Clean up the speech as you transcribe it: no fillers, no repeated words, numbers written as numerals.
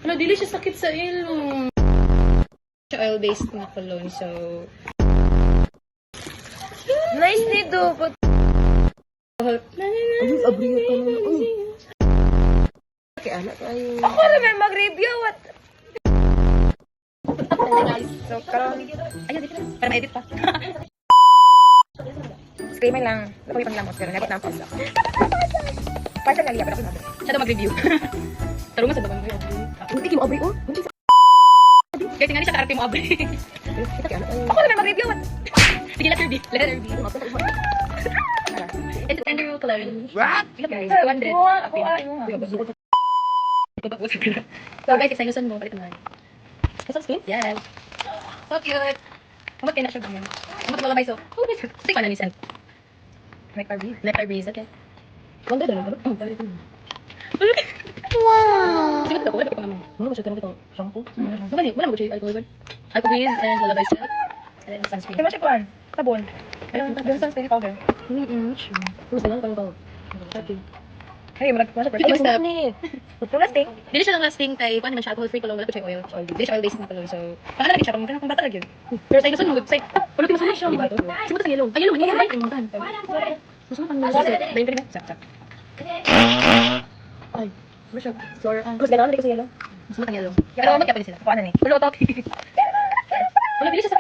Ano, dili siya sakit sa ilong. Oil-based na cologne, so... Nice nito. But... Ayun, abriyo ka na. Kaya anak tayo. Ako naman mag-review. What? So, karon. Ayun, dito na. Para ma-edit pa. Screamer lang. Ako yung panglamos. Pero nabot na ang pausa. Partial lang pero ako naman. Siya daw mag-review. Tarungan sa bagong Hindi kayo abriyo. Hindi sa... Kasi nga ni siya kaarte mo abre. Kita kaya anak tayo. Ako naman mag-review. What? Sige, letter B. Letter B. It's a tender cologne. What? Guys, 100. So guys, excited mo. Balik naman. Kasang screen? Yes. So cute. Kumot kayo na siya ganyan. Kumot mo labay so. Oh, guys. Stick pa na ni Sen. Nectar breeze. Nectar breeze, okay. Wanda na lang. Wow. Sige, ito ko. Wala pa naman. Ano ba siya tanong ito? Shampoo? Wala mo siya alcohol. Alcohol breeze and lullaby silk. And then sunscreen. Kaya mo siya kuhan. Sabon. Yung sunscreen powder. Ano sa lang? Parang tao. Happy. Hey, mag-masya pa. Ito basta. Yung lasting. Dili siya ng lasting type. Ano naman siya? Alcohol free cologne. Wala pa siya oil. Dili siya oil-based na cologne. So, pahala lagi siya. Kung bata lagi yun. Pero sa ilusun mo, website. Wala ka masanay siya. Sumunod sa yellow. Ay, yellow. Yellow. Yellow. Susunod ang yellow. Dahin ka rin. Sak. Ay. Ano siya? Floor. Mas gano'n, hindi ko sa yellow. Sumunod ang yellow. Pero magkapa din sila. Ako ano ni? Wala, okay. Wala, bili siya sa